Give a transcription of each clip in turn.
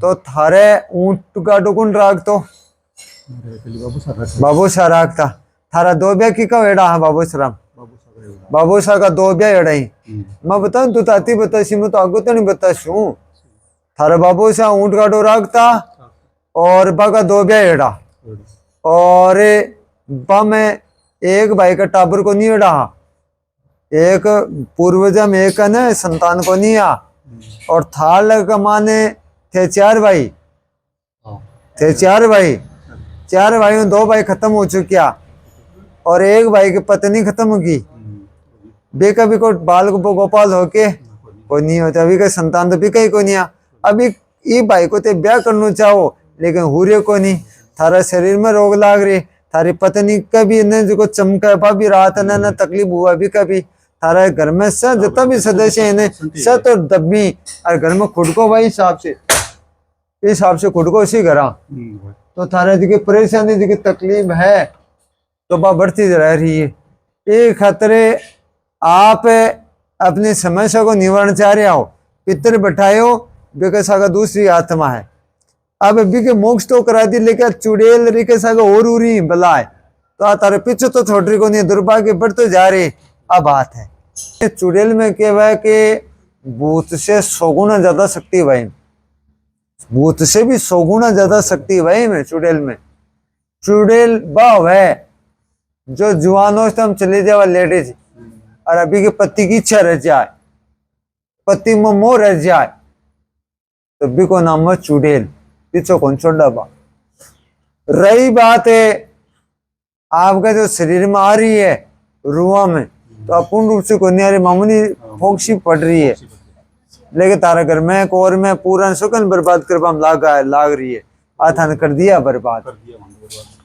तो थारे ऊंट गाडो कौन राग तो बाबू शाह राग था थारा दो ब्या की का एड़ा है बाबू सराम बाबू शाह का दो ब्या एड़ा ही मैं बताऊं तू ताती बताशी मैं तो आगो तो नहीं बताशू थारा बाबू शाह ऊंट गाडो राग था और बागा दो ब्या एड़ा और बा में एक भाई का टाबर को नहीं एड़ा एक पूर्वज में एक ने संतान को नहीं आ और थाल का माने थे चार भाई चार भाई में दो भाई खत्म हो चुकिया और एक भाई की पत्नी खत्म होगी बे कभी को बाल गोपाल होके कोई नहीं होता अभी का संतान तो भी कहीं को नहीं आ अभी ये भाई को ते ब्याह करना चाहो लेकिन हुरे को नहीं थारा शरीर में रोग लाग रही थारी पत्नी कभी न जो चमका भी रात न तकलीफ हुआ भी कभी थारा घर में सब जितना भी सदस्य है सब तो दबी और घर में खुद को भाई हिसाब से खुद को उसी करा तो थारा जी की परेशानी जी की तकलीफ है तो वह बढ़ती रह रही है ये खतरे आप अपनी समस्या को निवारण चाह रहे हो पितर बैठाए बेके सागा दूसरी आत्मा है अब अभी के मोक्ष तो करा दी लेकिन चुड़ैल रिके सागा और उरी बलाए तो आ तारे पीछे तो छोटी को नहीं दुर्भाग्य बढ़ते जा रही अब बात है चुड़ैल में क्या है कि भूत से 100 गुना ज्यादा शक्ति भाई भूत से भी 100 गुना ज्यादा शक्ति भाई में चुड़ैल भाव है जो जुआनों से हम चले जाए लेडीज और अभी के पति की इच्छा रह जाए पति में मोह रह जाए तो भी को नाम है चुड़ैल पीछो कौन छोड़ा बा रही बात है आपका जो शरीर में आ रही है रुआ में तो अपूर्ण रूप से कोई नहीं आ रही मामूली फोक्सी पड़ रही है लेकिन तारा घर में कोर में पूरा सुकन बर्बाद करवा लाग रही है आथान कर दिया बर्बाद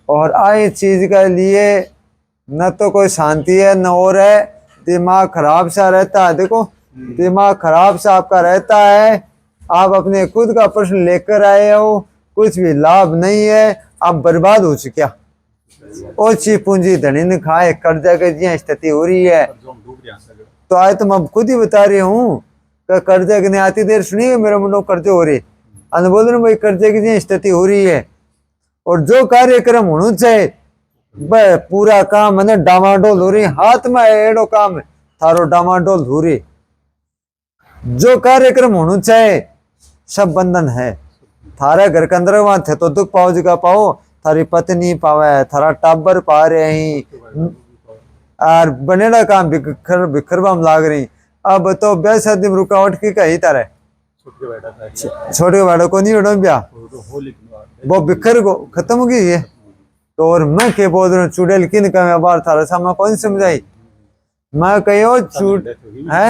और आए चीज के लिए न तो कोई शांति है न और है दिमाग खराब सा रहता है देखो दिमाग खराब सा आपका रहता है आप अपने खुद का प्रश्न लेकर आए हो कुछ भी लाभ नहीं है आप बर्बाद हो चुके ओछी पूंजी धनी ने खाए कर्जा के जी स्थिति हो रही है तो आज तो मैं खुद ही बता रही हूँ कर्जे की नहीं आती देर सुनिए मेरे मुंडो कर्जे हो रही अन बोल रहे भाई कर्जे की जी स्थिति हो रही है और जो कार्यक्रम होना चाहिए पूरा काम है डामाडोल हो रही हाथ में एड़ो काम थारो डामाडोल हो रही जो कार्यक्रम होना चाहिए सब बंधन है थारे घर के अंदर वहां थे तो दुख पाओ जगह पाओ थारी पत्नी पावे थारा टाबर पा रहे हैं और बनेड़ा काम बिखरवा में लाग रही अब तो ब्याह शादी में रुकावट की कही तारे छोटे बेटा को नहीं उड़ो ब्याह वो बिखर को खत्म हो गई है तो और मैं के बोल रहा हूँ चुड़ैल किन का बार थारा सामने कौन समझाई मैं कहो चूट है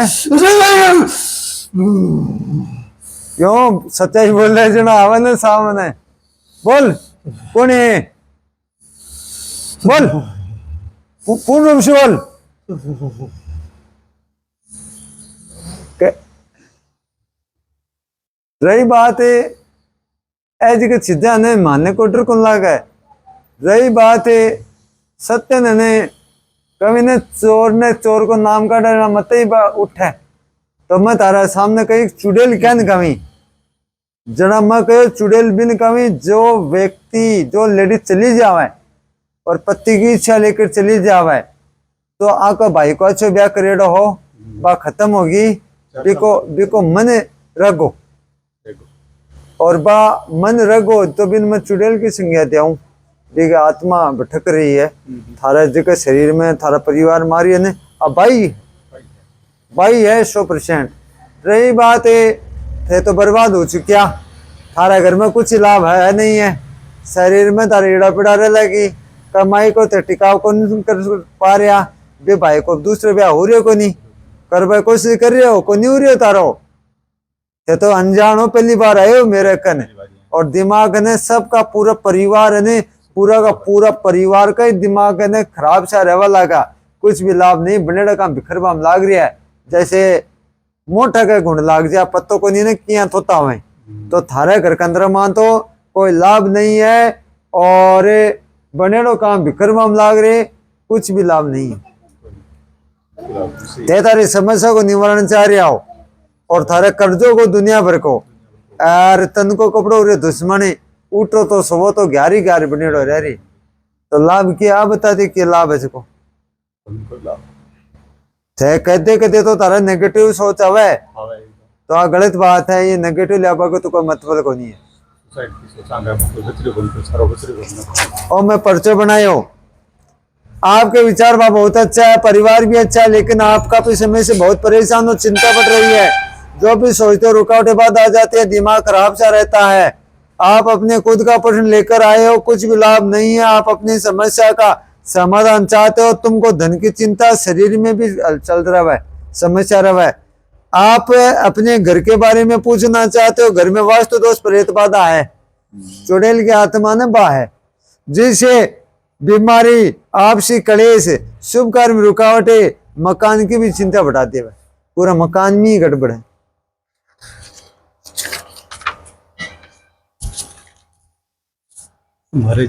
क्यों सच्चाई बोल रहे जना आवन सामने बोल कौन है बोल पूर्ण रूप से बोल रही बात है ऐसी की चीजें ने मानने को डर कौन लगा है रही बात है सत्य ने कभी ने चोर को नाम का डर मत ही उठे तो मैं तारा सामने कही चुड़ैल क्या न कमी जना मैं कहो चुड़ैल बिन कमी जो व्यक्ति जो लेडीज चली जावे और पति की इच्छा लेकर चली जावे तो आका भाई को अच्छो ब्याह करेडो हो बा खत्म होगी बिको मन रगो और बा मन रगो तो बिन मैं चुड़ैल की संज्ञा देऊं देखिए आत्मा भटक रही है थारा जगह शरीर में थारा परिवार मारी है अब भाई है 100%। रही बात है तो बर्बाद हो चुकिया थारा घर में कुछ लाभ है नहीं है शरीर में तारा ईड़ा पिड़ा रह लगी कमाई को तो टिकाव को नहीं कर पा रहा बे भाई को दूसरे ब्याह हो रहे को नहीं कर भाई कोशिश कर रहे हो को नहीं हो रही हो तारो ये तो अनजान हो पहली बार आए हो मेरे कन और दिमाग ने सबका पूरा परिवार ने पूरा का पूरा परिवार का ही दिमाग ने खराब सा रहवा लगा कुछ भी लाभ नहीं बनेड़ा काम बिखरवा में लाग रहा है जैसे मोटा का गुण लाग जाए पत्तों को नहीं किया थोता हुए तो थारे घर के अंदर मान तो कोई लाभ नहीं है और बनेड़ो काम बिखरवा में लाग रहे कुछ भी लाभ नहीं है ते तारी समस्या को निवारण चाह रहे हो और थारे कर्जों को दुनिया भर को यार तन को कपड़ो रे दुश्मनी उठो तो सोवो तो ग्यारी ग्यारी बनेड़ो रह रही तो लाभ क्या बता दे कि लाभ है इसको थे कहते कहते तो तारा नेगेटिव सोच आवे तो आ गलत बात है ये नेगेटिव लिया को तो कोई मतलब को नहीं है और मैं पर्चे बनायो आपके विचार बा बहुत अच्छा है परिवार भी अच्छा है लेकिन आप काफी समय से बहुत परेशान हो चिंता बढ़ रही है जो भी सोचते हो रुकावटें बाद आ जाती है दिमाग खराब सा रहता है आप अपने खुद का प्रश्न लेकर आए हो कुछ भी लाभ नहीं है आप अपनी समस्या का समाधान चाहते हो तुमको धन की चिंता शरीर में भी चल रहा है समस्या रहा है आप अपने घर के बारे में पूछना चाहते हो घर में वास्तु दोष प्रेत बाधा है चुड़ैल की आत्मा न बा है जिससे बीमारी आपसी कलेश शुभ कार्य में रुकावटें मकान की भी चिंता बढ़ाती है पूरा मकान में ही गड़बड़ है हमारे